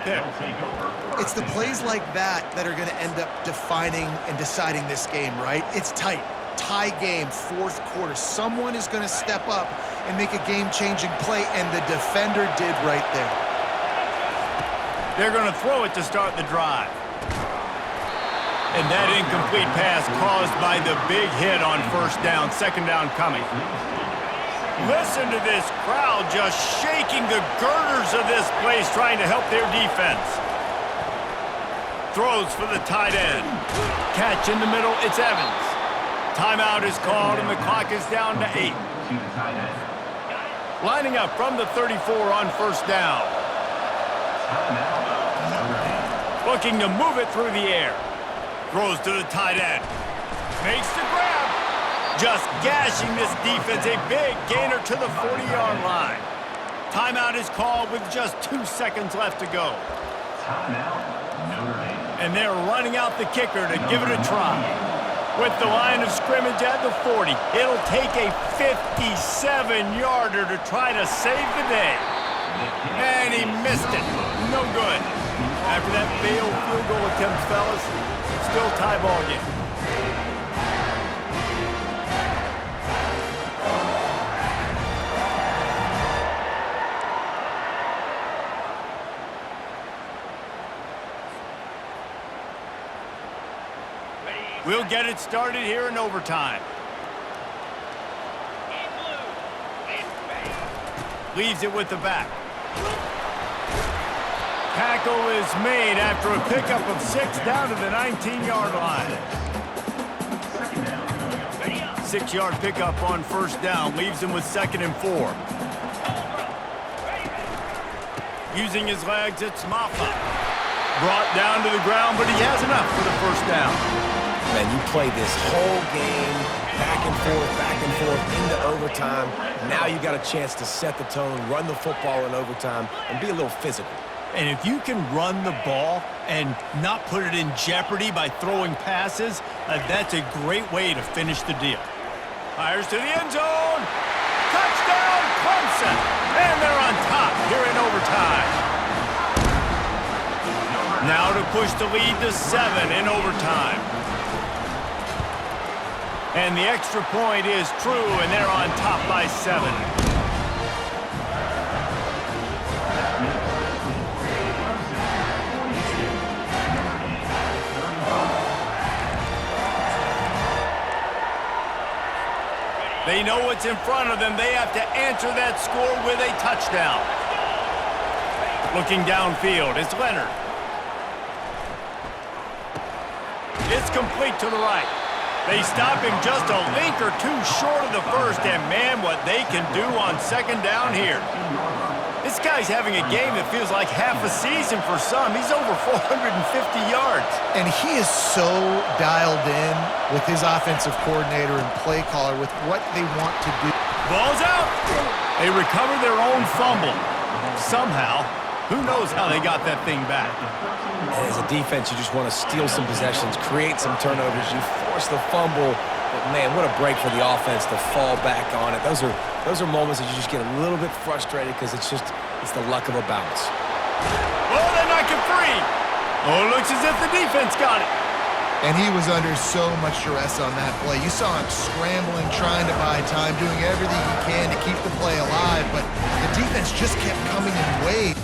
pick. It's the plays like that that are going to end up defining and deciding this game, right? It's tight. Tie game, fourth quarter. Someone is going to step up and make a game-changing play, and the defender did right there. They're going to throw it to start the drive. And that incomplete pass caused by the big hit on first down, second down coming. Listen to this crowd just shaking the girders of this place trying to help their defense. Throws for the tight end. Catch in the middle, it's Evans. Timeout is called and the clock is down to 8. Lining up from the 34 on first down. Looking to move it through the air. Throws to the tight end. Makes the grab. Just gashing this defense. A big gainer to the 40-yard line. Timeout is called with just 2 seconds left to go. And they're running out the kicker to give it a try. With the line of scrimmage at the 40, it'll take a 57-yarder to try to save the day. And he missed it. No good. After that failed field goal attempt, fellas, still tie ball game. We'll get it started here in overtime. Leaves it with the back. Tackle is made after a pickup of 6 down to the 19-yard line. 6-yard pickup on first down leaves him with 2nd and 4. Using his legs, it's Maffa. Brought down to the ground, but he has enough for the first down. Man, you play this whole game back and forth, into overtime. Now you got a chance to set the tone, run the football in overtime, and be a little physical. And if you can run the ball and not put it in jeopardy by throwing passes, that's a great way to finish the deal. Fires to the end zone. Touchdown, Clemson. And they're on top here in overtime. Now to push the lead to 7 in overtime. And the extra point is true, and they're on top by 7. They know what's in front of them. They have to answer that score with a touchdown. Looking downfield, it's Leonard. It's complete to the right. They stop him just a link or two short of the first, and man, what they can do on second down here. This guy's having a game that feels like half a season for some. He's over 450 yards. And he is so dialed in with his offensive coordinator and play caller with what they want to do. Ball's out. They recover their own fumble. Somehow, who knows how they got that thing back. And as a defense, you just want to steal some possessions, create some turnovers. You force the fumble. But, man, what a break for the offense to fall back on it. Those are moments that you just get a little bit frustrated because it's the luck of a bounce. Oh, they knock it free. Oh, it looks as if the defense got it. And he was under so much duress on that play. You saw him scrambling, trying to buy time, doing everything he can to keep the play alive, but the defense just kept coming in waves.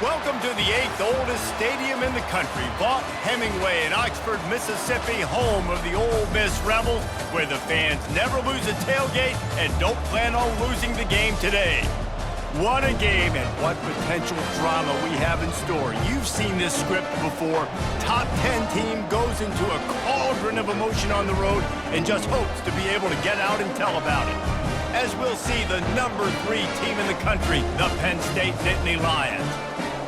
Welcome to the 8th oldest stadium in the country, Vaught Hemingway in Oxford, Mississippi, home of the Ole Miss Rebels, where the fans never lose a tailgate and don't plan on losing the game today. What a game and what potential drama we have in store. You've seen this script before. Top 10 team goes into a cauldron of emotion on the road and just hopes to be able to get out and tell about it. As we'll see the number 3 team in the country, the Penn State Nittany Lions,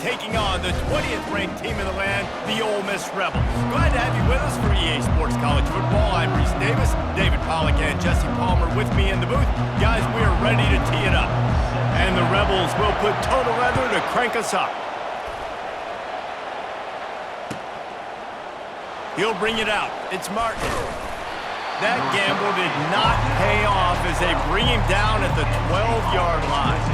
taking on the 20th ranked team in the land, the Ole Miss Rebels. Glad to have you with us for EA Sports College Football. I'm Reese Davis, David Pollack and Jesse Palmer with me in the booth. Guys, we are ready to tee it up. And the Rebels will put total leather to crank us up. He'll bring it out. It's Martin. That gamble did not pay off as they bring him down at the 12-yard line.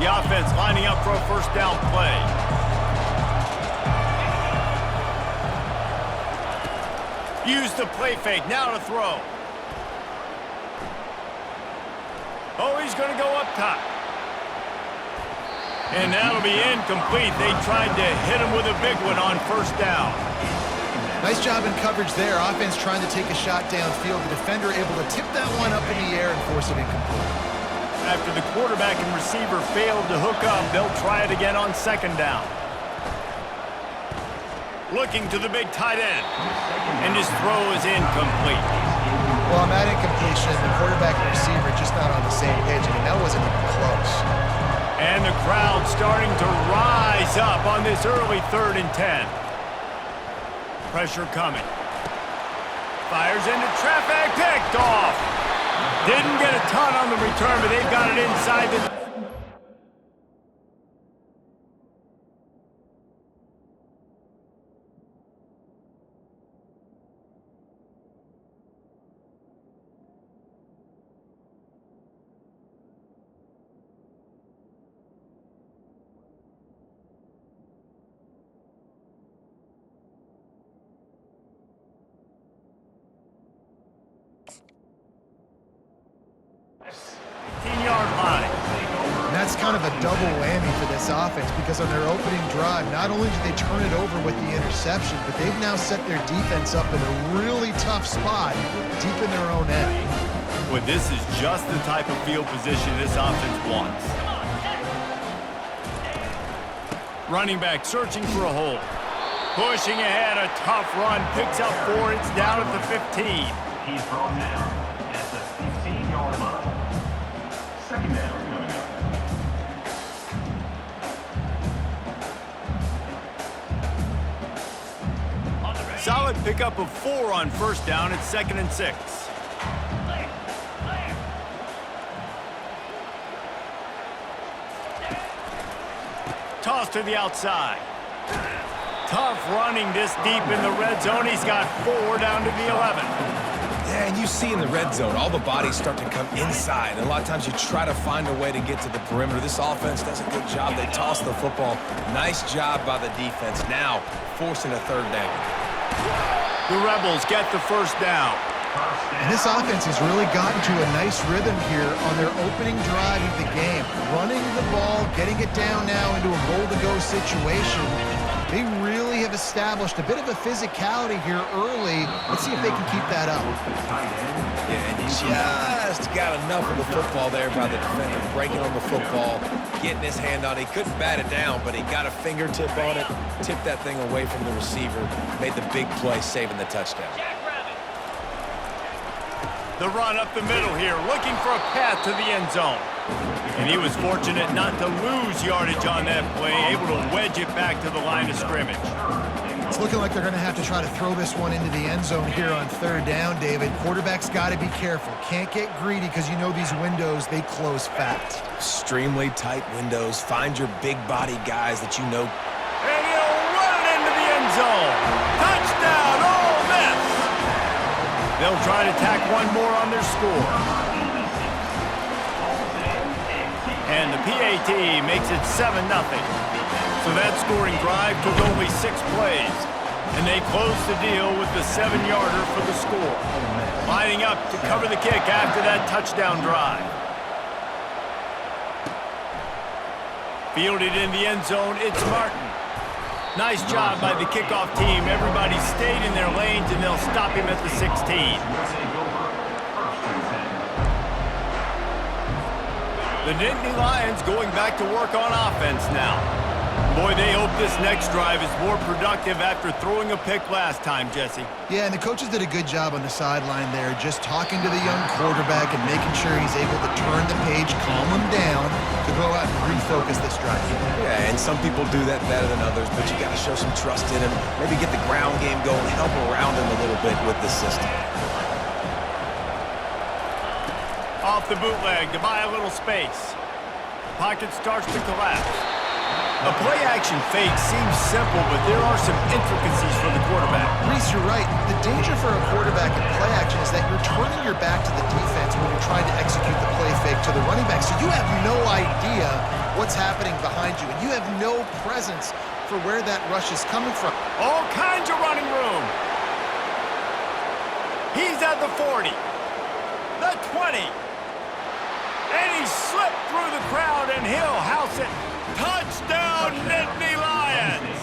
The offense lining up for a first down play. Use the play fake, now to throw. Oh, he's going to go up top. And that'll be incomplete. They tried to hit him with a big one on first down. Nice job in coverage there. Offense trying to take a shot downfield. The defender able to tip that one up in the air and force it incomplete. After the quarterback and receiver failed to hook up, they'll try it again on second down. Looking to the big tight end. And his throw is incomplete. Well, on that incompletion, the quarterback and receiver just not on the same page. I mean, that wasn't even close. And the crowd starting to rise up on this early 3rd and 10. Pressure coming. Fires into traffic, picked off. Didn't get a ton on the return, but they've got it inside the... That's kind of a double whammy for this offense because on their opening drive, not only did they turn it over with the interception, but they've now set their defense up in a really tough spot deep in their own end. Well, this is just the type of field position this offense wants. Running back searching for a hole. Pushing ahead, a tough run, picks up 4, it's down at the 15. He's brought down at the 15-yard line. Second down coming up. Solid pickup of 4 on first down. It's 2nd and 6. Toss to the outside. Tough running this deep in the red zone. He's got 4 down to the 11. Yeah, and you see in the red zone, all the bodies start to come inside. And a lot of times you try to find a way to get to the perimeter. This offense does a good job. They toss the football. Nice job by the defense. Now forcing a 3rd down. The Rebels get the first down. And this offense has really gotten to a nice rhythm here on their opening drive of the game. Running the ball, getting it down now into a goal-to-go situation. They really have established a bit of a physicality here early. Let's see if they can keep that up. Yeah, and just got enough of the football there by the defender, breaking on the football, getting his hand on it. He couldn't bat it down, but he got a fingertip on it, tipped that thing away from the receiver, made the big play, saving the touchdown. The run up the middle here, looking for a path to the end zone. And he was fortunate not to lose yardage on that play, able to wedge it back to the line of scrimmage. It's looking like they're going to have to try to throw this one into the end zone here on 3rd down, David. Quarterback's got to be careful. Can't get greedy because you know these windows, they close fast. Extremely tight windows. Find your big body guys that you know. And he'll run it into the end zone. Touchdown, Ole Miss! They'll try to tack one more on their score. And the PAT makes it 7-0. So that scoring drive took only 6 plays. And they closed the deal with the 7-yarder for the score. Lining up to cover the kick after that touchdown drive. Fielded in the end zone, it's Martin. Nice job by the kickoff team. Everybody stayed in their lanes, and they'll stop him at the 16. The Nittany Lions going back to work on offense now. Boy, they hope this next drive is more productive after throwing a pick last time, Jesse. Yeah, and the coaches did a good job on the sideline there, just talking to the young quarterback and making sure he's able to turn the page, calm him down, to go out and refocus this drive. Yeah, and some people do that better than others, but you got to show some trust in him, maybe get the ground game going, help around him a little bit with the system. Off the bootleg to buy a little space. Pocket starts to collapse. A play-action fake seems simple, but there are some intricacies for the quarterback. Reese, you're right. The danger for a quarterback in play action is that you're turning your back to the defense when you're trying to execute the play fake to the running back. So you have no idea what's happening behind you, and you have no presence for where that rush is coming from. All kinds of running room. He's at the 40, the 20, and he slipped through the crowd, and he'll house it. Touchdown, Nittany Lions!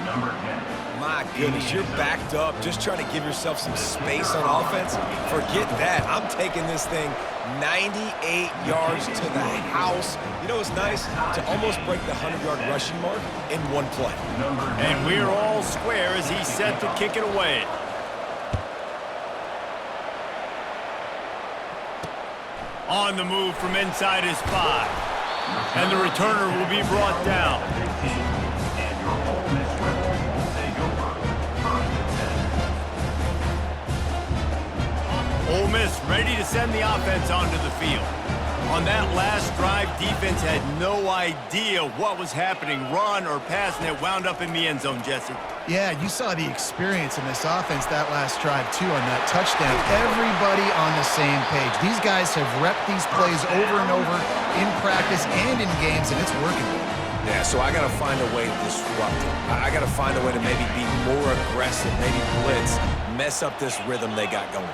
Number 10. My goodness, you're backed up, just trying to give yourself some space on offense. Forget that. I'm taking this thing 98 yards to the house. You know what's nice? To almost break the 100-yard rushing mark in one play. And we're all square as he's set to kick it away. On the move from inside his 5. And the returner will be brought down. Ole Miss ready to send the offense onto the field. On that last drive, defense had no idea what was happening, run or pass, and it wound up in the end zone, Jesse. Yeah, you saw the experience in this offense that last drive, too, on that touchdown. Everybody on the same page. These guys have repped these plays over and over in practice and in games, and it's working. Yeah, so I got to find a way to disrupt it. I got to find a way to maybe be more aggressive, maybe blitz, mess up this rhythm they got going.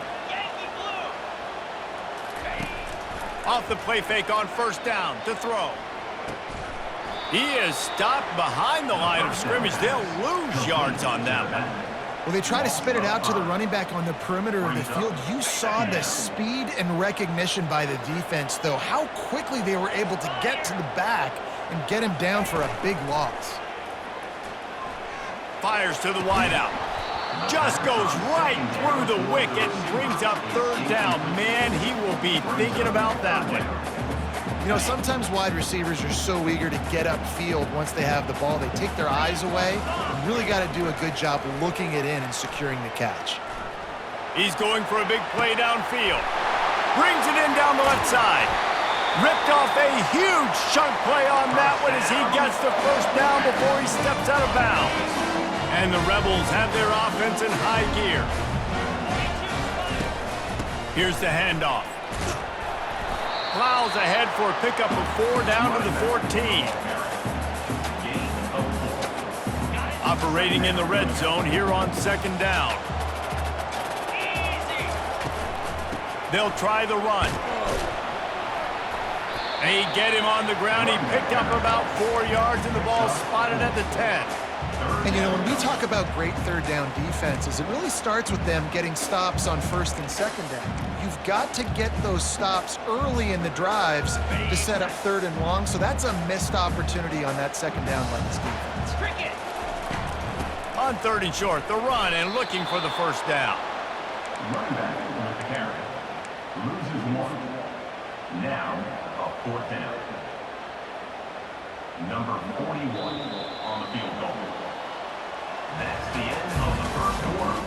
Off the play fake on first down to throw. He is stopped behind the line of scrimmage. They'll lose yards on that one. Well, they try to spit it out to the running back on the perimeter of the field. You saw the speed and recognition by the defense, though, how quickly they were able to get to the back and get him down for a big loss. Fires to the wideout. Just goes right through the wicket and brings up third down. Man, he will be thinking about that one. You know, sometimes wide receivers are so eager to get upfield once they have the ball. They take their eyes away. You really got to do a good job looking it in and securing the catch. He's going for a big play downfield. Brings it in down the left side. Ripped off a huge chunk play on that one as he gets the first down before he steps out of bounds. And the Rebels have their offense in high gear. Here's the handoff. Plows ahead for a pickup of 4 down to the 14. Operating in the red zone here on second down. They'll try the run. They get him on the ground. He picked up about 4 yards, and the ball spotted at the 10. And, you know, when we talk about great third down defenses, it really starts with them getting stops on first and second down. You've got to get those stops early in the drives to set up third and long, so that's a missed opportunity on that second down by this defense. On third and short, the run and looking for the first down. Running back with the carry. Loses 1. Now, a 4th down. Number 41 on the field goal. That's the end of the first quarter,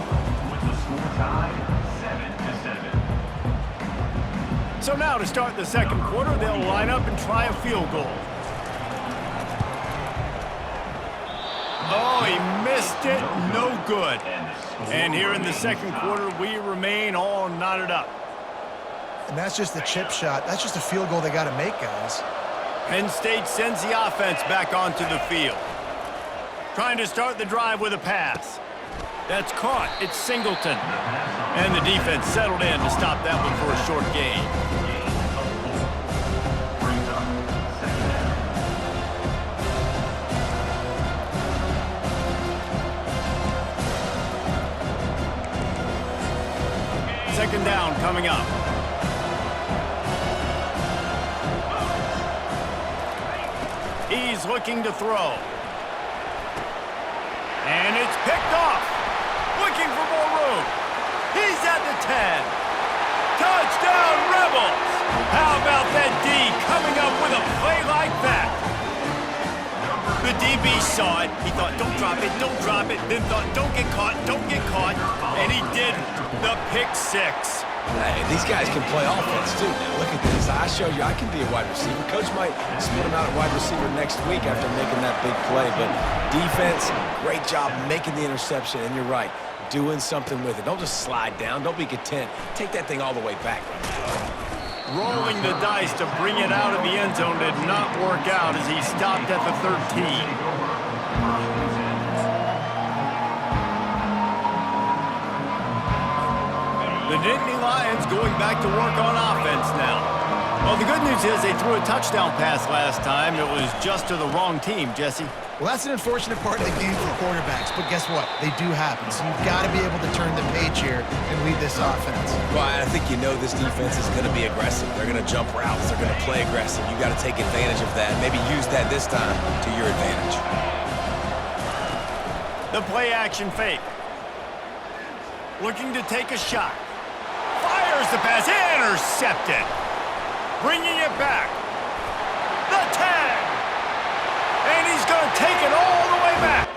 with the score tied 7-7. So now to start the second quarter, they'll line up and try a field goal. Oh, he missed it. No good. And here in the second quarter, we remain all knotted up. And that's just a chip shot. That's just a field goal they got to make, guys. Penn State sends the offense back onto the field. Trying to start the drive with a pass. That's caught. It's Singleton. And the defense settled in to stop that one for a short gain. Brings up second down. Second down coming up. He's looking to throw. And it's picked off. Looking for more room. He's at the 10. Touchdown, Rebels! How about that D coming up with a play like that? The DB saw it. He thought, don't drop it, don't drop it. Then thought, don't get caught, don't get caught. And he didn't. The pick six. Hey, these guys can play offense too. Now look at this. I showed you I can be a wide receiver. Coach might split him out at wide receiver next week after making that big play. But defense, great job making the interception. And you're right, doing something with it. Don't just slide down. Don't be content. Take that thing all the way back. Rolling the dice to bring it out of the end zone did not work out as he stopped at the 13. The Nittany Lions going back to work on offense now. Well, the good news is they threw a touchdown pass last time. It was just to the wrong team, Jesse. Well, that's an unfortunate part of the game for quarterbacks, but guess what? They do happen, so you've got to be able to turn the page here and lead this offense. Well, I think you know this defense is going to be aggressive. They're going to jump routes. They're going to play aggressive. You got to take advantage of that. Maybe use that this time to your advantage. The play action fake. Looking to take a shot. Fires the pass, intercepted. Bringing it back. The 10. And he's going to take it all the way back.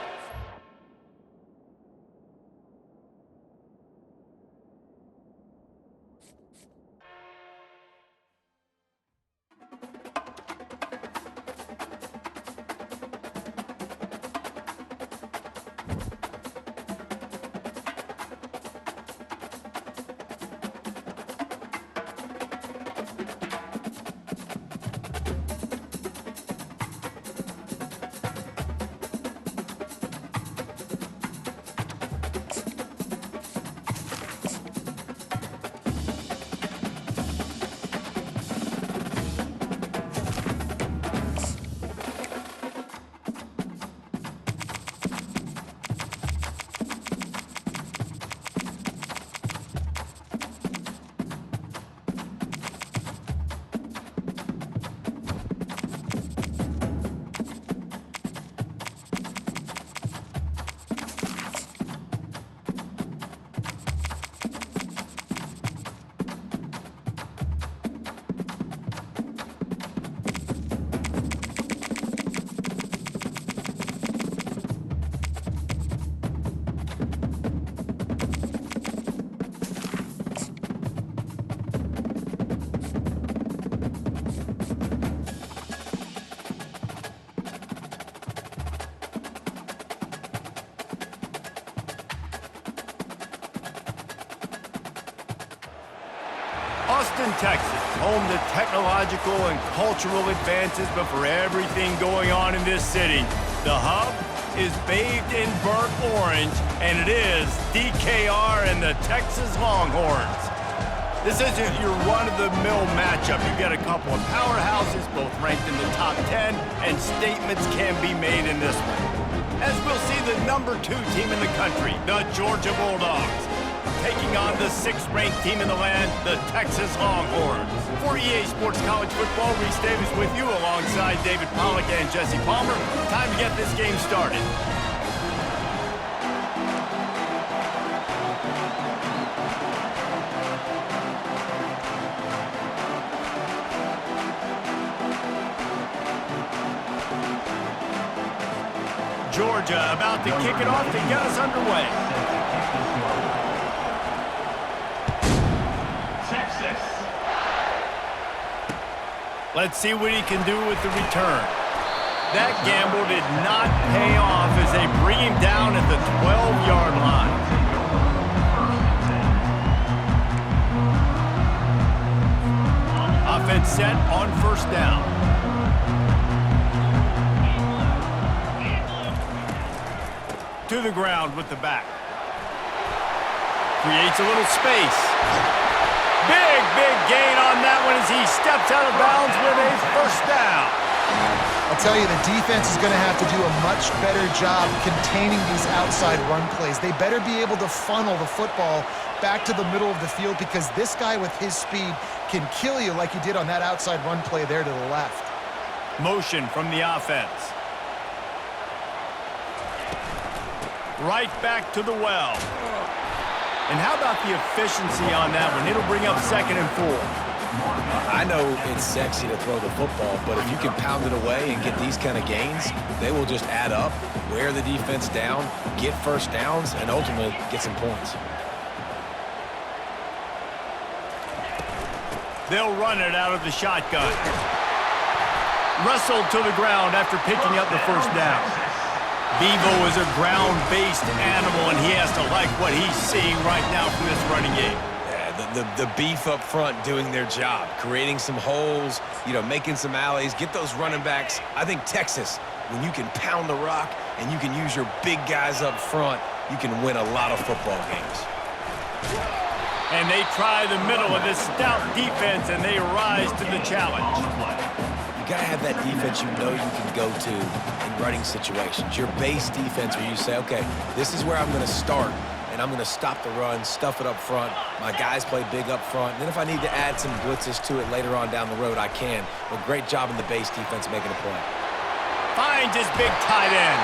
Austin, Texas, home to technological and cultural advances, but for everything going on in this city, the hub is bathed in burnt orange, and it is DKR and the Texas Longhorns. This isn't your run-of-the-mill matchup. You've got a couple of powerhouses, both ranked in the top 10, and statements can be made in this one. As we'll see the number 2 team in the country, the Georgia Bulldogs, taking on the 6th-ranked team in the land, the Texas Longhorns. For EA Sports College Football, Reese Davis with you alongside David Pollack and Jesse Palmer. Time to get this game started. Georgia about to kick it off to get us underway. Let's see what he can do with the return. That gamble did not pay off as they bring him down at the 12-yard line. Offense set on first down. To the ground with the back. Creates a little space. Big gain on that one as he steps out of bounds with a first down. I'll tell you, the defense is going to have to do a much better job containing these outside run plays. They better be able to funnel the football back to the middle of the field because this guy with his speed can kill you like he did on that outside run play there to the left. Motion from the offense. Right back to the well. And how about the efficiency on that one? It'll bring up 2nd and 4. I know it's sexy to throw the football, but if you can pound it away and get these kind of gains, they will just add up, wear the defense down, get first downs, and ultimately get some points. They'll run it out of the shotgun. Wrestled to the ground after picking up the first down. Bevo is a ground-based animal, and he has to like what he's seeing right now from this running game. Yeah, the beef up front doing their job, creating some holes, making some alleys, get those running backs. I think Texas, when you can pound the rock and you can use your big guys up front, you can win a lot of football games. And they try the middle of this stout defense, and they rise to the challenge. You got to have that defense you know you can go to in running situations. Your base defense where you say, okay, this is where I'm going to start, and I'm going to stop the run, stuff it up front. My guys play big up front. And then if I need to add some blitzes to it later on down the road, I can. But great job in the base defense making a play. Finds his big tight end.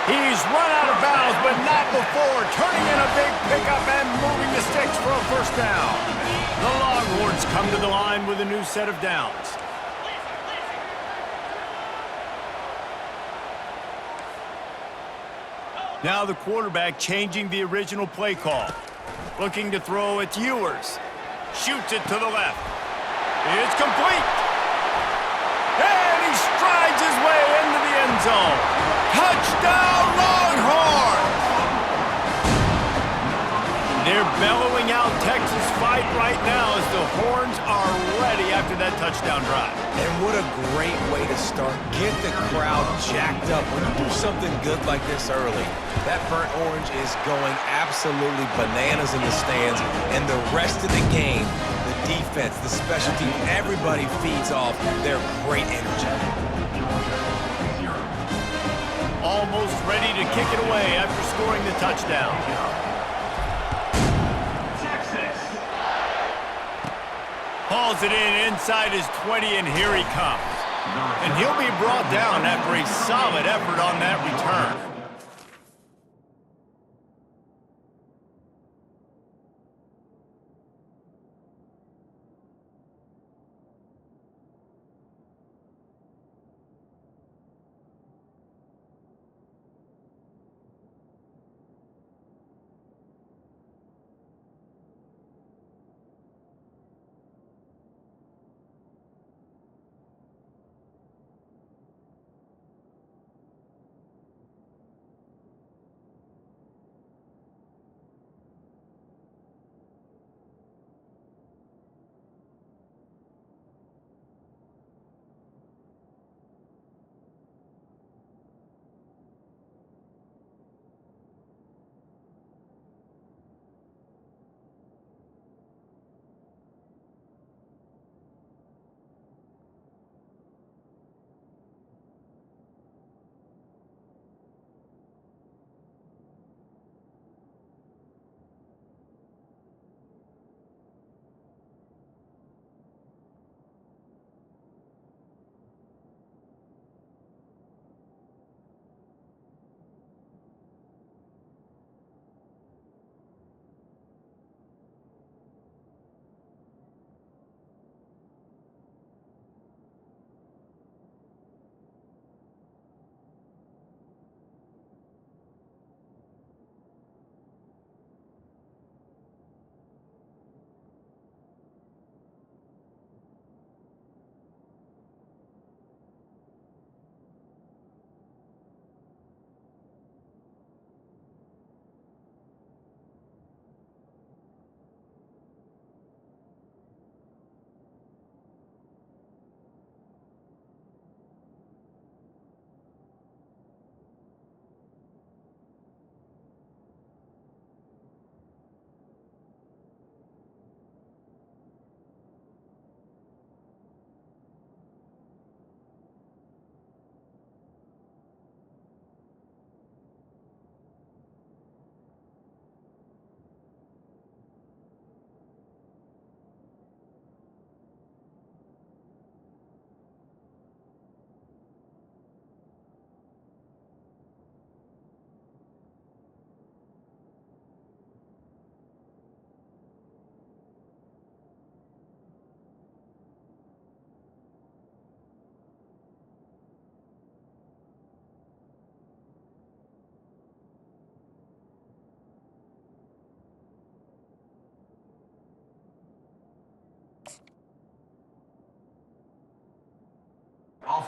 He's run out of bounds, but not before turning in a big pickup and moving the sticks for a first down. The Longhorns come to the line with a new set of downs. Now the quarterback changing the original play call. Looking to throw at Ewers. Shoots it to the left. It's complete. And he strides his way into the end zone. Touchdown, Longhorns! They're bellowing out Texas fight right now as the Horns are ready after that touchdown drive. And what a great way to start. Get the crowd jacked up. When you do something good like this early, that burnt orange is going absolutely bananas in the stands. And the rest of the game, the defense, the special team, everybody feeds off their great energy. Almost ready to kick it away after scoring the touchdown. Hauls it in inside his 20, and here he comes. And he'll be brought down after a solid effort on that return.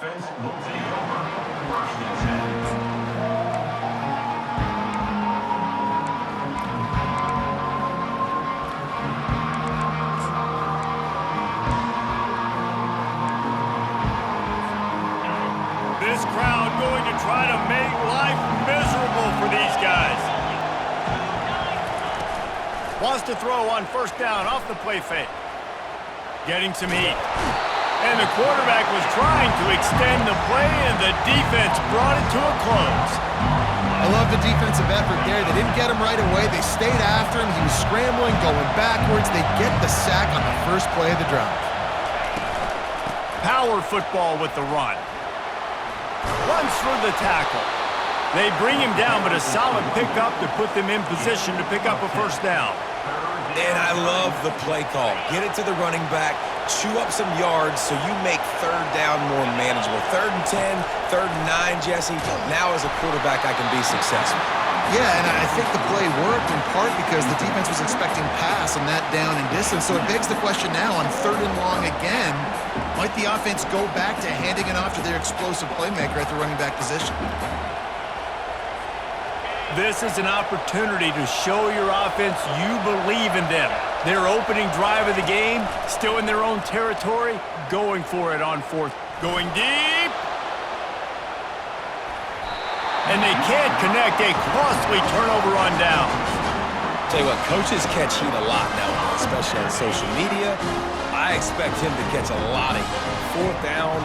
offense will take over. First and 10. This crowd going to try to make life miserable for these guys. Wants to throw on first down off the play fake. Getting some heat. And the quarterback was trying to extend the play, and the defense brought it to a close. I love the defensive effort there. They didn't get him right away. They stayed after him. He was scrambling, going backwards. They get the sack on the first play of the drive. Power football with the run. Runs through the tackle. They bring him down, but a solid pickup to put them in position to pick up a first down. And I love the play call. Get it to the running back, chew up some yards so you make third down more manageable. 3rd and 10, 3rd and 9, Jesse. Now as a quarterback, I can be successful. Yeah, and I think the play worked in part because the defense was expecting pass and that down and distance. So it begs the question now on 3rd and long again, might the offense go back to handing it off to their explosive playmaker at the running back position? This is an opportunity to show your offense you believe in them. Their opening drive of the game, still in their own territory, going for it on 4th. Going deep. And they can't connect, a costly turnover on downs. Tell you what, coaches catch heat a lot now, especially on social media. I expect him to catch a lot of heat. 4th down,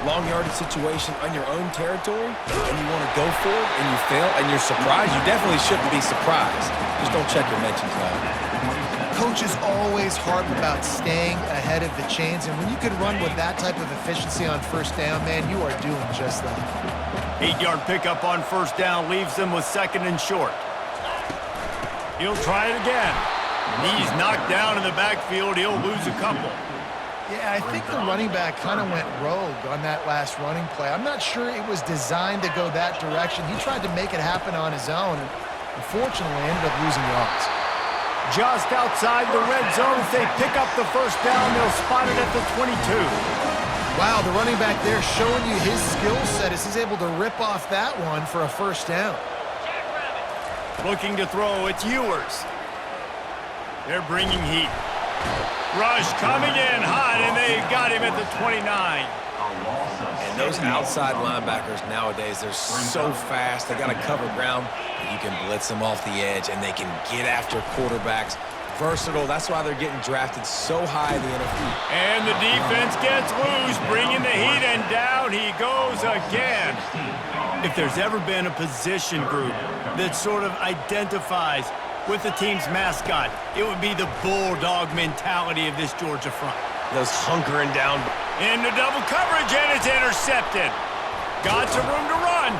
long yardage situation on your own territory, and you want to go for it, and you fail, and you're surprised. You definitely shouldn't be surprised. Just don't check your mentions, though. Coaches always harp about staying ahead of the chains, and when you can run with that type of efficiency on first down, man, you are doing just that. 8-yard pickup on first down leaves them with 2nd and short. He'll try it again. He's knocked down in the backfield. He'll lose a couple. Yeah, I think the running back kind of went rogue on that last running play. I'm not sure it was designed to go that direction. He tried to make it happen on his own, and unfortunately ended up losing yards. Just outside the red zone, as they pick up the first down, they'll spot it at the 22. Wow, the running back there showing you his skill set as he's able to rip off that one for a first down. Looking to throw, it's Ewers. They're bringing heat. Rush coming in hot, and they got him at the 29. And those outside linebackers nowadays, they're so fast. They got to cover ground, and you can blitz them off the edge, and they can get after quarterbacks. Versatile. That's why they're getting drafted so high in the NFL. And the defense gets loose, bringing the heat, and down he goes again. If there's ever been a position group that sort of identifies with the team's mascot, it would be the bulldog mentality of this Georgia front. Those hunkering down. Into double coverage, and it's intercepted. Got some room to run,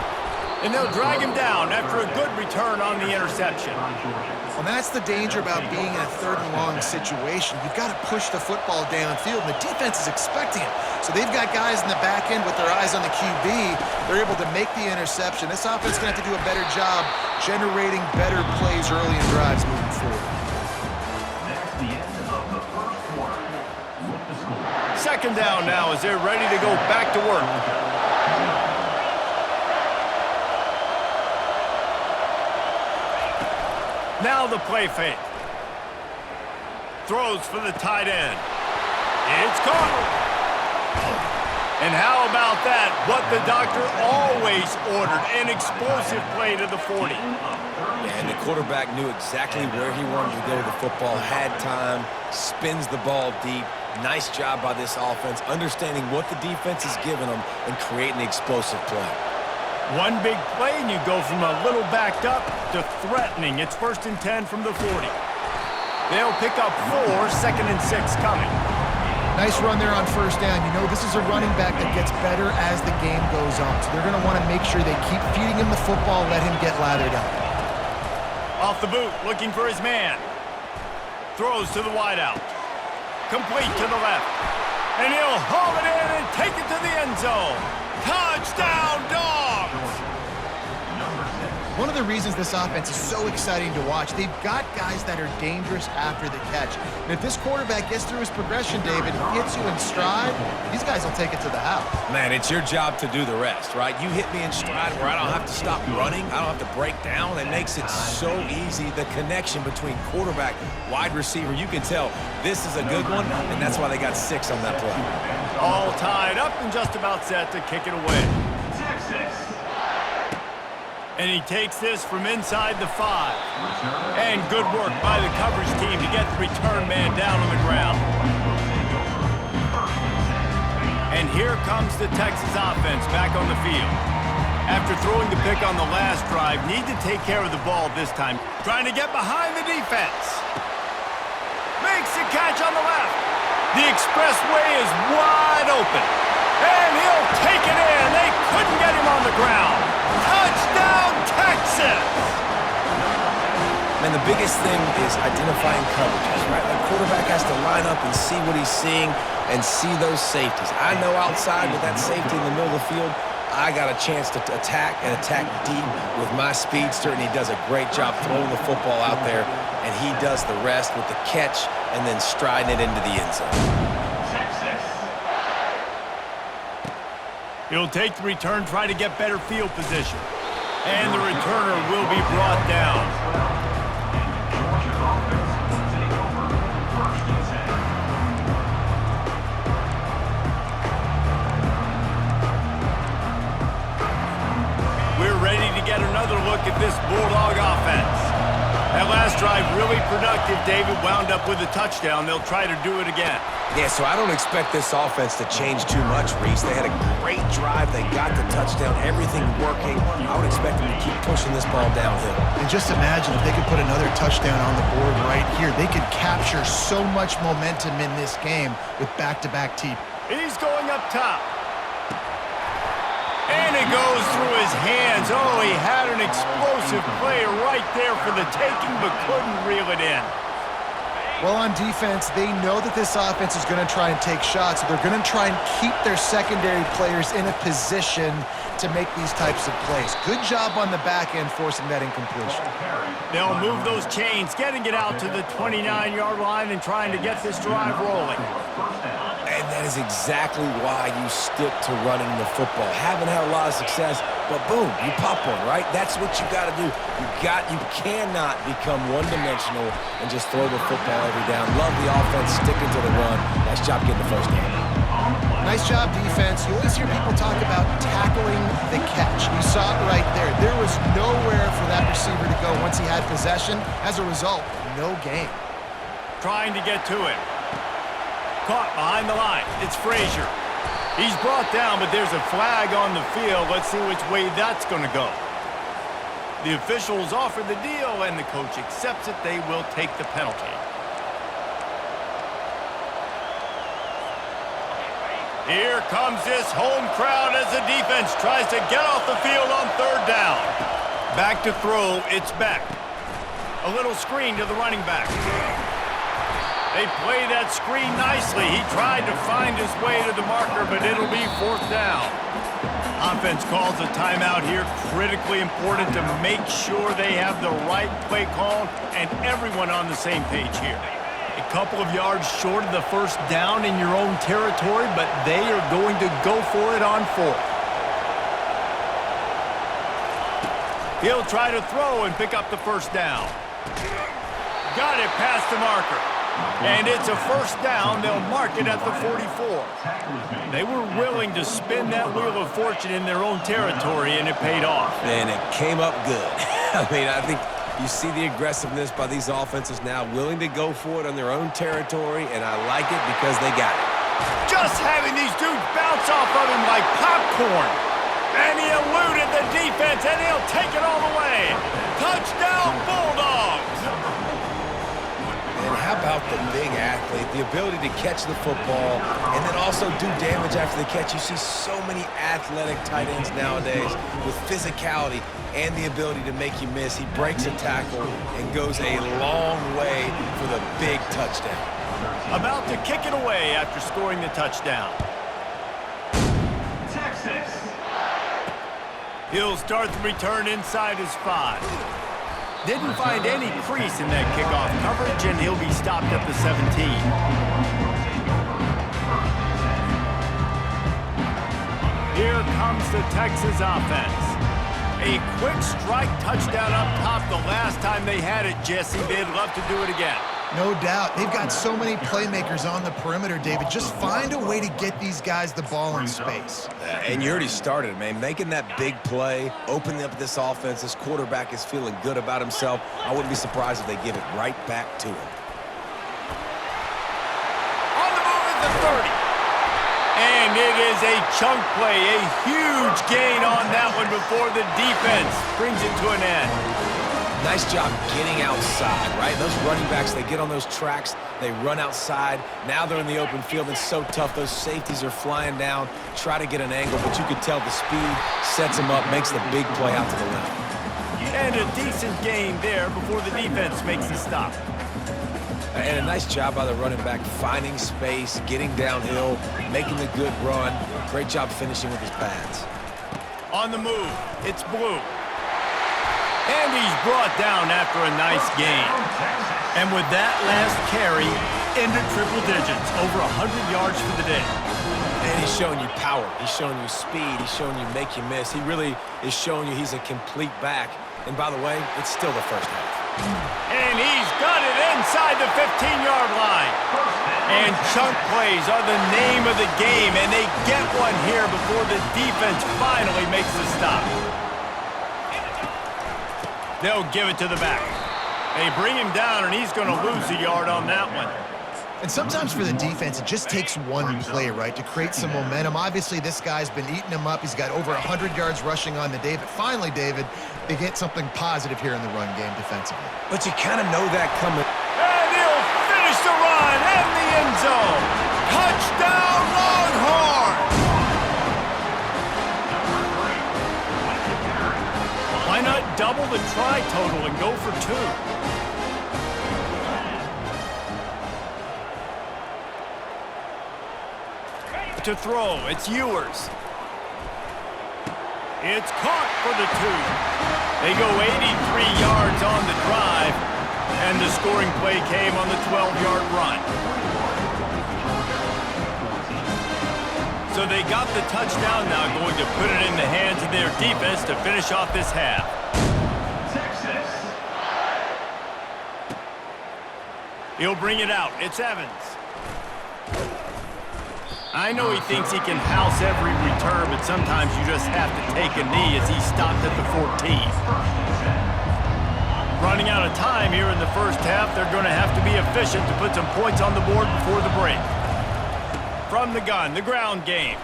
and they'll drag him down after a good return on the interception. Well, that's the danger about being in a 3rd and long situation. You've got to push the football downfield, and the defense is expecting it. So they've got guys in the back end with their eyes on the QB. They're able to make the interception. This offense is going to have to do a better job generating better plays early in drives moving forward. That's the end of the first quarter. With the score. 2nd down now as they're ready to go back to work. Now the play fake. Throws for the tight end. It's caught. And how about that? What the doctor always ordered, an explosive play to the 40. And the quarterback knew exactly where he wanted to go with the football, had time, spins the ball deep. Nice job by this offense, understanding what the defense is giving them and creating the explosive play. One big play, and you go from a little backed up to threatening. It's 1st and 10 from the 40. They'll pick up 4, 2nd and 6 coming. Nice run there on first down. You know, this is a running back that gets better as the game goes on. So they're going to want to make sure they keep feeding him the football, let him get lathered up. Off the boot, looking for his man. Throws to the wideout. Complete to the left. And he'll haul it in and take it to the end zone. Touchdown, Dogs! Number 6. One of the reasons this offense is so exciting to watch, they've got guys that are dangerous after the catch. And if this quarterback gets through his progression, David, hits you in stride, these guys will take it to the house. Man, it's your job to do the rest, right? You hit me in stride where I don't have to stop running. I don't have to break down. It makes it so easy. The connection between quarterback, wide receiver, you can tell this is a good one, and that's why they got 6 on that play. All tied up and just about set to kick it away. Texas. And he takes this from inside the 5. And good work by the coverage team to get the return man down on the ground. And here comes the Texas offense back on the field. After throwing the pick on the last drive, need to take care of the ball this time. Trying to get behind the defense. Makes the catch on the left. The expressway is wide open. And he'll take it in. They couldn't get him on the ground. Touchdown, Texas! And the biggest thing is identifying coverages, right? The quarterback has to line up and see what he's seeing and see those safeties. I know outside with that safety in the middle of the field, I got a chance to attack and attack deep with my speedster, and he does a great job throwing the football out there, and he does the rest with the catch and then striding it into the end zone. He'll take the return, try to get better field position. And the returner will be brought down. We're ready to get another look at this Bulldog offense. That last drive really productive. David wound up with a touchdown. They'll try to do it again. Yeah, so I don't expect this offense to change too much, Reese. They had a great drive. They got the touchdown, everything working. I would expect them to keep pushing this ball downhill. And just imagine if they could put another touchdown on the board right here. They could capture so much momentum in this game with back-to-back TDs. He's going up top. And it goes through his hands. Oh, he had an explosive play right there for the taking, but couldn't reel it in. Well, on defense, they know that this offense is going to try and take shots. So they're going to try and keep their secondary players in a position to make these types of plays. Good job on the back end forcing that incompletion. They'll move those chains, getting it out to the 29-yard line and trying to get this drive rolling. And that is exactly why you stick to running the football. Haven't had a lot of success, but boom, you pop one, right? That's what you got to do. You cannot become one-dimensional and just throw the football every down. Love the offense, sticking to the run. Nice job getting the first down. Nice job, defense. You always hear people talk about tackling the catch. You saw it right there. There was nowhere for that receiver to go once he had possession. As a result, no gain. Trying to get to it. Caught behind the line. It's Frazier. He's brought down, but there's a flag on the field. Let's see which way that's going to go. The officials offer the deal, and the coach accepts it. They will take the penalty. Here comes this home crowd as the defense tries to get off the field on 3rd down. Back to throw, it's Beck. A little screen to the running back. They play that screen nicely. He tried to find his way to the marker, but it'll be 4th down. Offense calls a timeout here. Critically important to make sure they have the right play call and everyone on the same page here. A couple of yards short of the 1st down in your own territory, but they are going to go for it on 4th. He'll try to throw and pick up the 1st down. Got it past the marker. And it's a 1st down. They'll mark it at the 44. They were willing to spin that wheel of fortune in their own territory, and it paid off. And it came up good. I mean, I think you see the aggressiveness by these offenses now, willing to go for it on their own territory, and I like it because they got it. Just having these dudes bounce off of him like popcorn. And he eluded the defense, and he'll take it all the way. Touchdown, Bulldogs! And how about the big athlete, the ability to catch the football and then also do damage after the catch. You see so many athletic tight ends nowadays with physicality and the ability to make you miss. He breaks a tackle and goes a long way for the big touchdown. About to kick it away after scoring the touchdown. Texas. He'll start the return inside his 5. Didn't find any crease in that kickoff coverage, and he'll be stopped at the 17. Here comes the Texas offense. A quick strike touchdown up top the last time they had it, Jesse. They'd love to do it again. No doubt. They've got so many playmakers on the perimeter, David. Just find a way to get these guys the ball in space. And you already started, man. Making that big play, opening up this offense. This quarterback is feeling good about himself. I wouldn't be surprised if they give it right back to him. On the move at the 30. And it is a chunk play, a huge gain on that one before the defense brings it to an end. Nice job getting outside, right? Those running backs, they get on those tracks, they run outside. Now they're in the open field. It's so tough. Those safeties are flying down, try to get an angle, but you could tell the speed sets them up, makes the big play out to the left. And a decent gain there before the defense makes the stop. And a nice job by the running back, finding space, getting downhill, making the good run. Great job finishing with his pads. On the move, it's Blue. And he's brought down after a nice gain. And with that last carry, into triple digits, over 100 yards for the day. And he's showing you power. He's showing you speed. He's showing you make you miss. He really is showing you he's a complete back. And by the way, it's still the first half. And he's got it inside the 15-yard line. And chunk plays are the name of the game, and they get one here before the defense finally makes the stop. They'll give it to the back. They bring him down, and he's going to lose a yard on that one. And sometimes for the defense, it just takes one play, right, to create some momentum. Obviously, this guy's been eating him up. He's got over 100 yards rushing on the day. But finally, David, they get something positive here in the run game defensively. But you kind of know that coming. And he'll finish the run and the end zone. Touchdown, Longhorns! Why not double the try total and go for 2? To throw, it's Ewers. It's caught for the 2. They go 83 yards on the drive, and the scoring play came on the 12-yard run. So they got the touchdown, now going to put it in the hands of their defense to finish off this half. Texas. He'll bring it out. It's Evans. I know he thinks he can house every return, but sometimes you just have to take a knee as he stopped at the 14. Running out of time here in the first half, they're going to have to be efficient to put some points on the board before the break. From the gun, the ground game.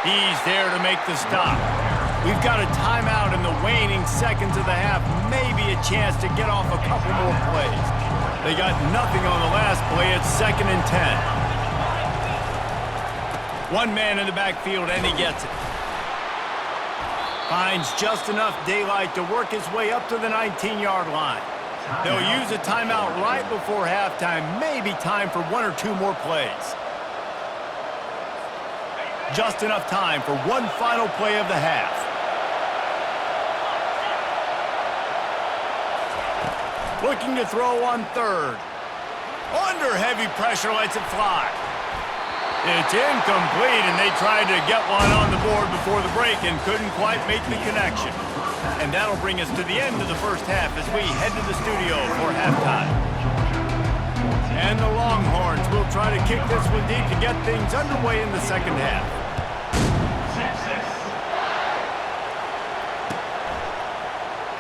He's there to make the stop. We've got a timeout in the waning seconds of the half, maybe a chance to get off a couple more plays. They got nothing on the last play. It's 2nd and 10. One man in the backfield, and he gets it. Finds just enough daylight to work his way up to the 19-yard line. They'll use a timeout right before halftime. Maybe time for 1 or 2 more plays. Just enough time for one final play of the half. Looking to throw on 3rd. Under heavy pressure, lets it fly. It's incomplete, and they tried to get one on the board before the break and couldn't quite make the connection. And that'll bring us to the end of the first half as we head to the studio for halftime. And the Longhorns will try to kick this one deep to get things underway in the second half.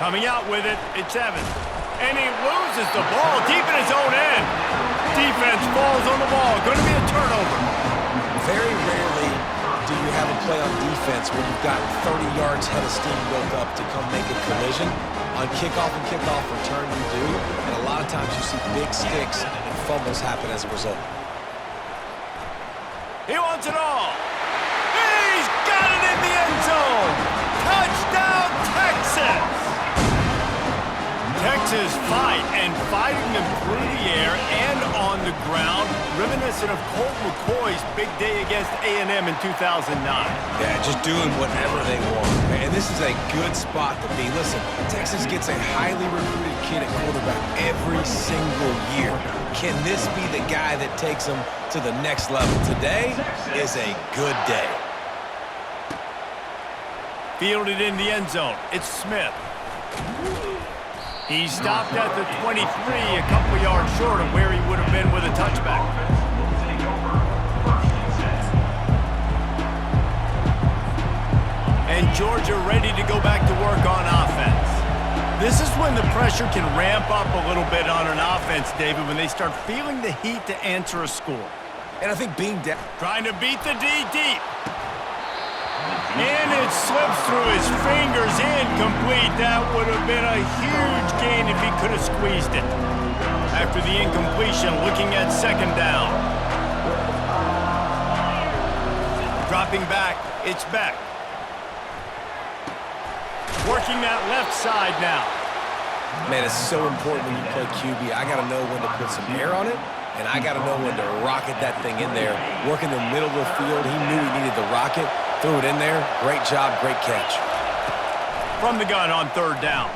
Coming out with it, it's Evans. And he loses the ball deep in his own end. Defense falls on the ball. Going to be a turnover. Very rarely do you have a play on defense where you've got 30 yards head of steam built up to come make a collision. On kickoff and kickoff return, you do. And a lot of times you see big sticks and fumbles happen as a result. He wants it all. He's got it in the end zone. Touchdown, Texas. Texas fighting them through the air and on the ground. reminiscent of Colt McCoy's big day against A&M in 2009. Yeah, just doing whatever they want. And this is a good spot to be. Listen, Texas gets a highly recruited kid at quarterback every single year. Can this be the guy that takes them to the next level? Today is a good day. Fielded in the end zone. It's Smith. He stopped at the 23, a couple yards short of where he would have been with a touchback. And Georgia ready to go back to work on offense. This is when the pressure can ramp up a little bit on an offense, David, when they start feeling the heat to answer a score. And I think being down... Trying to beat the D deep. And it slips through his fingers, incomplete. That would have been a huge gain if he could have squeezed it. After the incompletion, looking at second down. Dropping back, it's Beck. Working that left side now. Man, it's so important when you play QB. I got to know when to put some air on it, and I got to know when to rocket that thing in there. Working the middle of the field, he knew he needed the rocket. Threw it in there. Great job, great catch. From the gun on third down.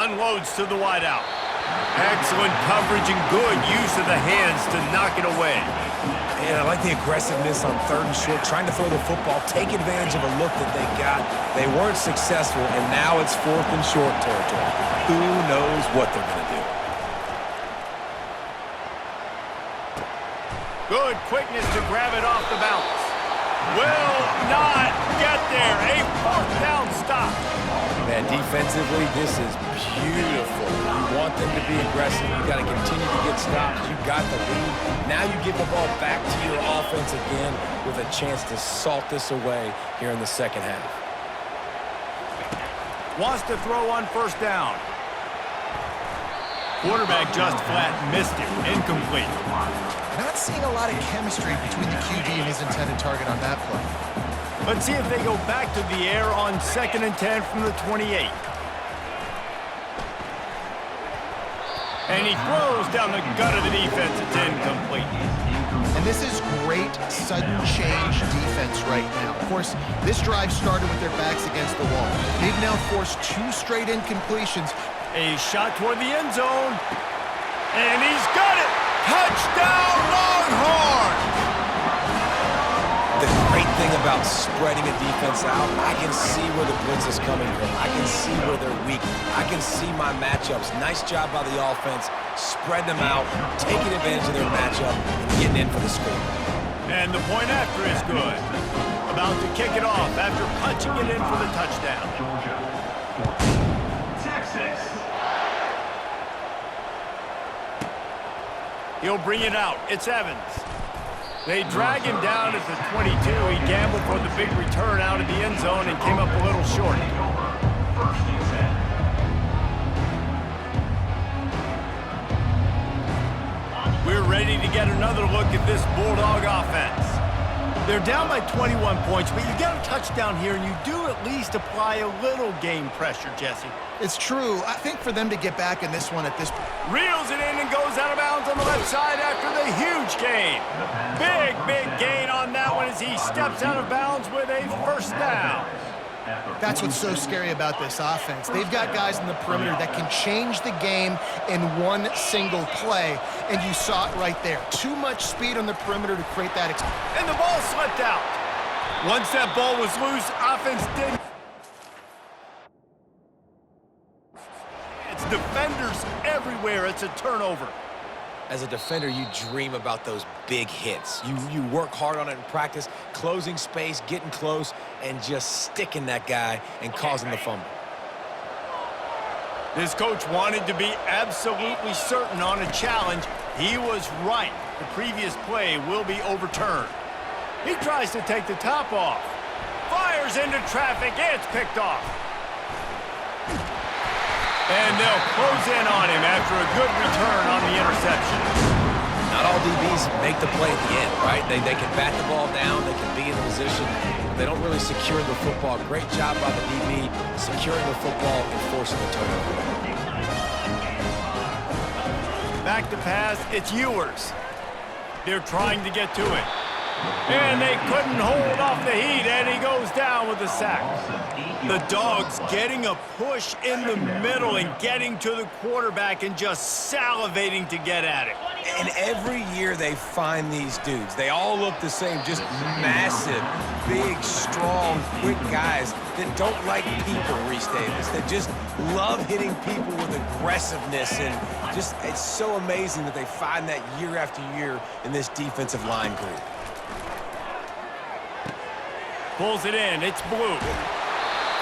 Unloads to the wideout. Excellent coverage and good use of the hands to knock it away. And I like the aggressiveness on third and short, trying to throw the football, take advantage of a look that they got. They weren't successful, and now it's fourth and short territory. Who knows what they're going to do? Good quickness to grab it off the bounce. Will not get there. A fourth down stop. Man, defensively, this is beautiful. You want them to be aggressive. You got to continue to get stops. You got the lead. Now you give the ball back to your offense again with a chance to salt this away here in the second half. Wants to throw on first down. Quarterback just flat missed it. Incomplete. Not seeing a lot of chemistry between the QB and his intended target on that play. Let's see if they go back to the air on 2nd and 10 from the 28. And he throws down the gut of the defense. It's incomplete. And this is great sudden change defense right now. Of course, this drive started with their backs against the wall. They've now forced 2 straight incompletions. A shot toward the end zone. And he's got it. Touchdown, Longhorns! The great thing about spreading a defense out, I can see where the blitz is coming from. I can see where they're weak. I can see my matchups. Nice job by the offense. Spread them out, taking advantage of their matchup, and getting in for the score. And the point after is good. About to kick it off after punching it in for the touchdown. Georgia. Texas. He'll bring it out. It's Evans. They drag him down at the 22. He gambled for the big return out of the end zone and came up a little short. We're ready to get another look at this Bulldog offense. They're down by 21 points, but you get a touchdown here, and you do at least apply a little game pressure, Jesse. It's true. I think for them to get back in this one at this point. Reels it in and goes out of bounds on the left side after the huge gain. Big gain on that one as he steps out of bounds with a first down. That's what's so scary about this offense. They've got guys in the perimeter that can change the game in one single play, and you saw it right there. Too much speed on the perimeter to create that. And the ball slipped out. Once that ball was loose, offense didn't. It's defenders everywhere. It's a turnover. As a defender, you dream about those big hits. You work hard on it in practice, closing space, getting close, and just sticking that guy and causing the fumble. This coach wanted to be absolutely certain on a challenge. He was right. The previous play will be overturned. He tries to take the top off. Fires into traffic. It's picked off. And they'll close in on him after a good return on the interception. Not all DBs make the play at the end, right? They can bat the ball down, they can be in position. They don't really secure the football. Great job by the DB securing the football and forcing the turnover. Back to pass, it's Ewers. They're trying to get to it. And they couldn't hold off the heat, and he goes down with a sack. The Dogs getting a push in the middle and getting to the quarterback and just salivating to get at it. And every year they find these dudes. They all look the same, just massive, big, strong, quick guys that don't like people, Reese Davis, that just love hitting people with aggressiveness. And just, it's so amazing that they find that year after year in this defensive line group. Pulls it in, it's Blue.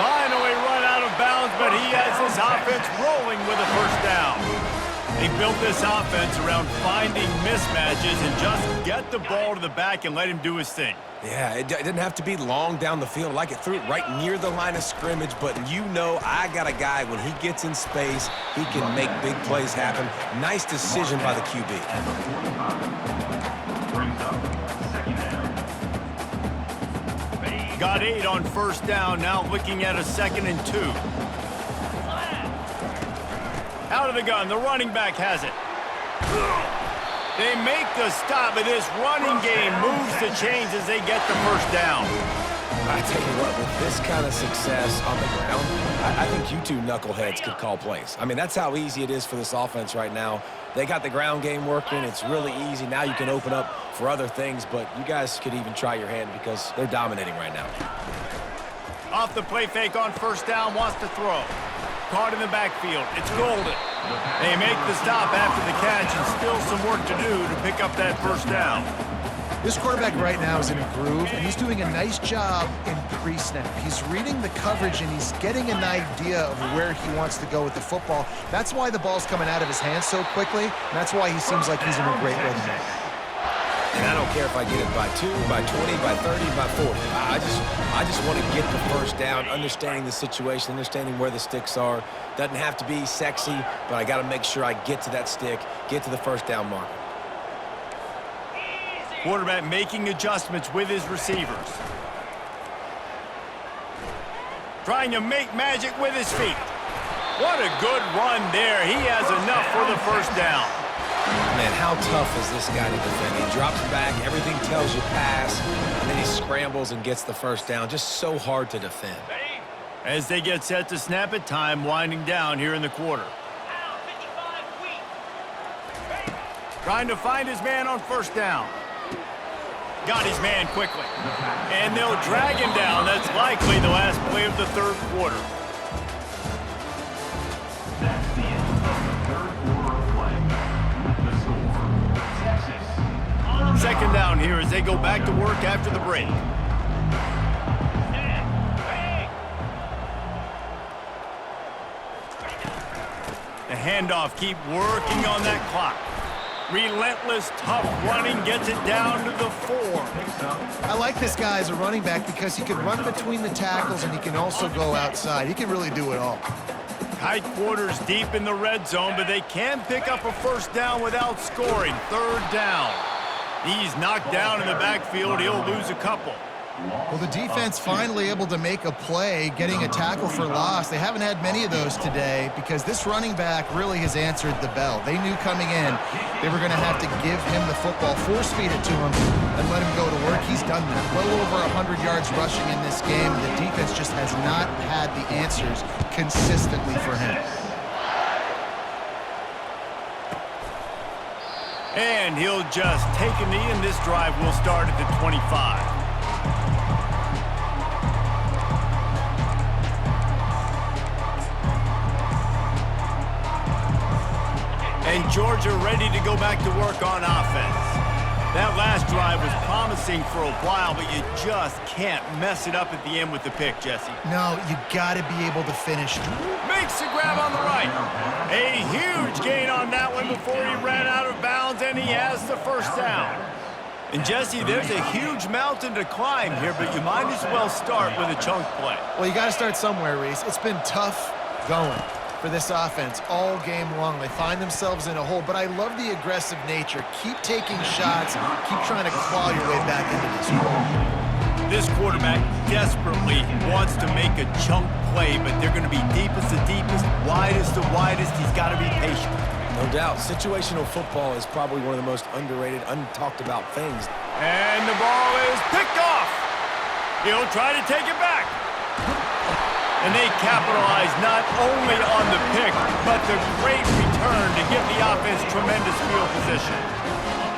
Finally run out of bounds, but he has his offense rolling with a first down. They built this offense around finding mismatches and just get the ball to the back and let him do his thing. Yeah, it didn't have to be long down the field. Like it threw it right near the line of scrimmage, but you know I got a guy, when he gets in space, he can make big plays happen. Nice decision by the QB. Brings up second down. Got 8 on first down, now looking at a 2nd and 2. Out of the gun, the running back has it. They make the stop, but this running game moves the chains as they get the first down. I tell you what, with this kind of success on the ground, I think you two knuckleheads could call plays. I mean, that's how easy it is for this offense right now. They got the ground game working. It's really easy. Now you can open up for other things, but you guys could even try your hand because they're dominating right now. Off the play fake on first down, wants to throw. Caught in the backfield. It's Golden. They make the stop after the catch and still some work to do to pick up that first down. This quarterback right now is in a groove, and he's doing a nice job in pre-snap. He's reading the coverage, and he's getting an idea of where he wants to go with the football. That's why the ball's coming out of his hands so quickly, and that's why he seems like he's in a great rhythm. And I don't care if I get it by 2, by 20, by 30, by 40. I just want to get the first down, understanding the situation, understanding where the sticks are. Doesn't have to be sexy, but I got to make sure I get to that stick, get to the first down marker. Quarterback making adjustments with his receivers. Trying to make magic with his feet. What a good run there. He has enough for the first down. Man, how tough is this guy to defend? He drops back, everything tells you pass, and then he scrambles and gets the first down. Just so hard to defend. As they get set to snap it, time winding down here in the quarter. Trying to find his man on first down. Got his man quickly. And they'll drag him down. That's likely the last play of the third quarter. That's the end of the third quarter of play. The score, Texas. Second down here as they go back to work after the break. The handoff, keep working on that clock. Relentless, tough running gets it down to the 4. I like this guy as a running back because he can run between the tackles and he can also go outside. He can really do it all. Tight quarters deep in the red zone, but they can pick up a first down without scoring. Third down. He's knocked down in the backfield. He'll lose a couple. Well, the defense finally able to make a play, getting a tackle for loss. They haven't had many of those today because this running back really has answered the bell. They knew coming in they were going to have to give him the football, force-feed it to him, and let him go to work. He's done that. Well over 100 yards rushing in this game. The defense just has not had the answers consistently for him. And he'll just take a knee, and this drive will start at the 25. And Georgia ready to go back to work on offense. That last drive was promising for a while, but you just can't mess it up at the end with the pick, Jesse. No, you got to be able to finish. Makes the grab on the right. A huge gain on that one before he ran out of bounds, and he has the first down. And Jesse, there's a huge mountain to climb here, but you might as well start with a chunk play. Well, you got to start somewhere, Reese. It's been tough going for this offense all game long. They find themselves in a hole, but I love the aggressive nature. Keep taking shots. Keep trying to claw your way back into this hole. This quarterback desperately wants to make a chunk play, but they're going to be deepest to deepest, widest to widest. He's got to be patient. No doubt. Situational football is probably one of the most underrated, untalked about things. And the ball is picked off. He'll try to take it back. And they capitalize not only on the pick, but the great return to give the offense tremendous field position.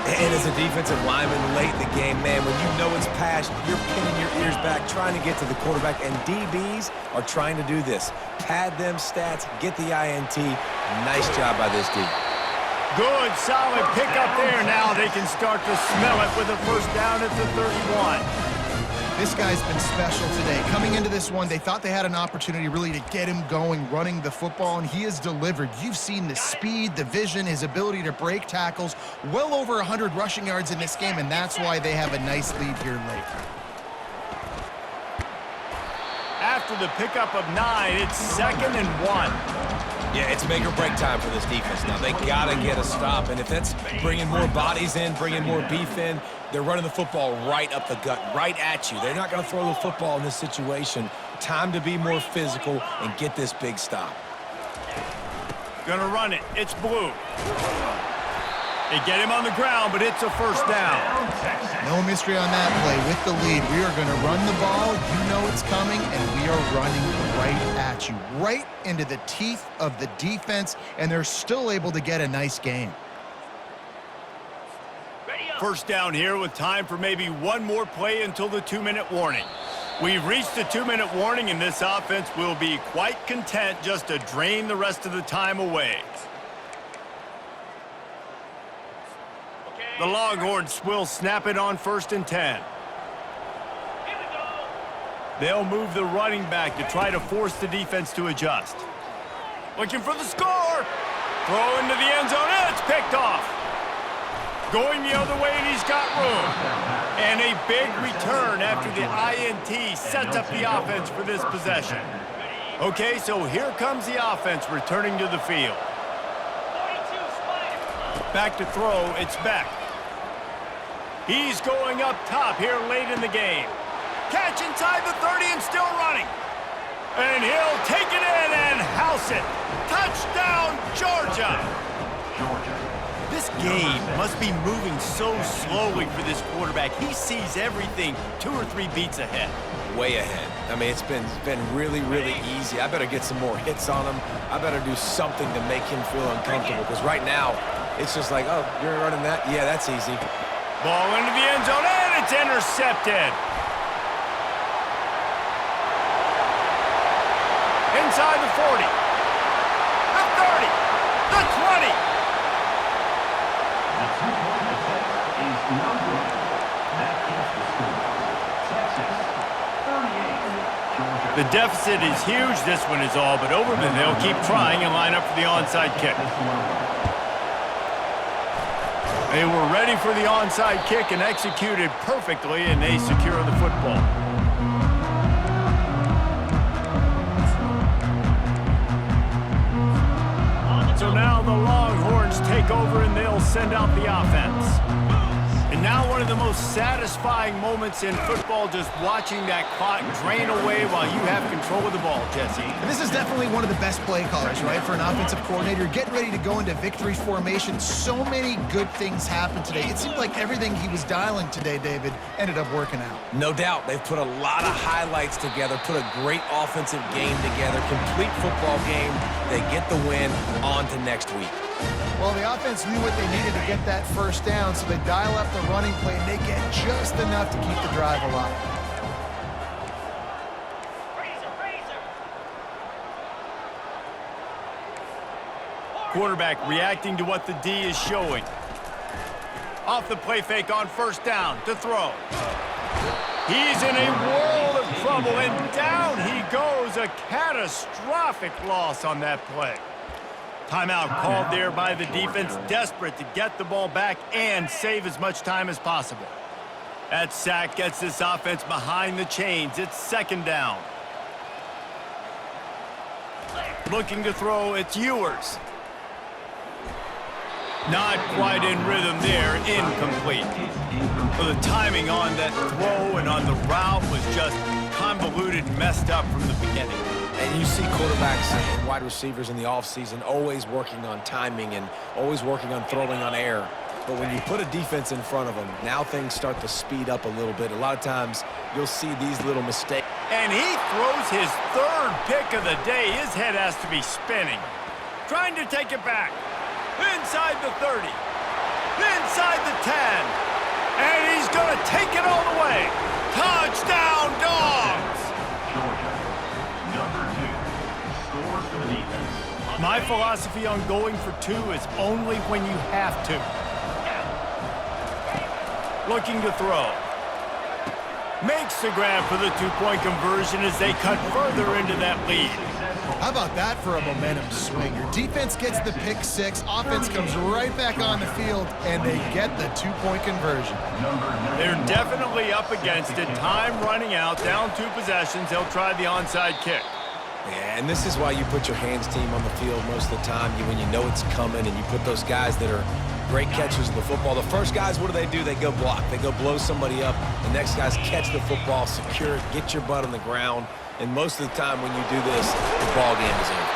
And as a defensive lineman late in the game, man, when you know it's passed, you're pinning your ears back, trying to get to the quarterback, and DBs are trying to do this. Pad them stats, get the INT. Nice job by this D. Good, solid pick up there. Now they can start to smell it with a first down at the 31. This guy's been special today. Coming into this one, they thought they had an opportunity really to get him going, running the football, and he has delivered. You've seen the speed, the vision, his ability to break tackles, well over 100 rushing yards in this game, and that's why they have a nice lead here late. After the pickup of 9, it's 2nd and 1. Yeah, it's make or break time for this defense now. They got to get a stop, and if that's bringing more bodies in, bringing more beef in, they're running the football right up the gut, right at you. They're not going to throw the football in this situation. Time to be more physical and get this big stop. Gonna run it. It's Blue. They get him on the ground, but it's a first down. No mystery on that play. With the lead, we are going to run the ball. You know it's coming, and we are running right at you, right into the teeth of the defense, and they're still able to get a nice game. First down here with time for maybe one more play until the 2-minute warning. We've reached the 2-minute warning, and this offense will be quite content just to drain the rest of the time away. The Longhorns will snap it on 1st and 10. They'll move the running back to try to force the defense to adjust. Looking for the score. Throw into the end zone, and it's picked off. Going the other way, and he's got room. And a big return after the INT sets up the offense for this possession. Okay, so here comes the offense returning to the field. Back to throw, it's Beck. He's going up top here late in the game. Catch inside the 30 and still running. And he'll take it in and house it. Touchdown, Georgia. This game must be moving so slowly for this quarterback. He sees everything 2 or 3 beats ahead. Way ahead. I mean, it's been really, really easy. I better get some more hits on him. I better do something to make him feel uncomfortable, because right now, it's just like, oh, you're running that? Yeah, that's easy. Ball into the end zone, and it's intercepted. Inside the 40. The 30. The 20. The 2-point attempt is no good. That is the score. Texas 38, Georgia. The deficit is huge. This one is all but over, but they'll keep trying and line up for the onside kick. They were ready for the onside kick and executed perfectly, and they secure the football. So now the Longhorns take over, and they'll send out the offense. And now one of the most satisfying moments in football, just watching that clock drain away while you have control of the ball, Jesse. And this is definitely one of the best play callers, right, for an offensive coordinator. Getting ready to go into victory formation. So many good things happened today. It seemed like everything he was dialing today, David, ended up working out. No doubt. They've put a lot of highlights together, put a great offensive game together, complete football game. They get the win. On to next week. Well, the offense knew what they needed to get that first down, so they dial up the running play, and they get just enough to keep the drive alive. Quarterback reacting to what the D is showing. Off the play fake on first down to throw. He's in a world of trouble, and down he goes. A catastrophic loss on that play. Timeout called there by the defense, desperate to get the ball back and save as much time as possible. That sack gets this offense behind the chains. It's 2nd down. Looking to throw, it's Ewers. Not quite in rhythm there, incomplete. Well, the timing on that throw and on the route was just convoluted and messed up from the beginning. And you see quarterbacks and wide receivers in the offseason always working on timing and always working on throwing on air. But when you put a defense in front of them, now things start to speed up a little bit. A lot of times you'll see these little mistakes. And he throws his third pick of the day. His head has to be spinning. Trying to take it back. Inside the 30. Inside the 10. And he's going to take it all the way. Touchdown, Dogs! Georgia. Number 2. Scores for the defense. My philosophy on going for 2 is only when you have to. Looking to throw. Makes the grab for the 2-point conversion as they cut further into that lead. How about that for a momentum swing? Your defense gets the pick 6, offense comes right back on the field, and they get the 2-point conversion. They're definitely up against it. Time running out, down 2 possessions. They'll try the onside kick. Yeah, and this is why you put your hands team on the field most of the time when you know it's coming, and you put those guys that are great catchers of the football. The first guys, what do? They go block. They go blow somebody up. The next guys catch the football, secure it, get your butt on the ground. And most of the time when you do this, the ball game is over.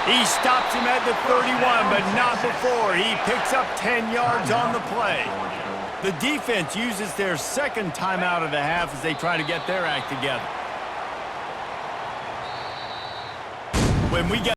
He stops him at the 31, but not before. He picks up 10 yards on the play. The defense uses their second timeout of the half as they try to get their act together. When we get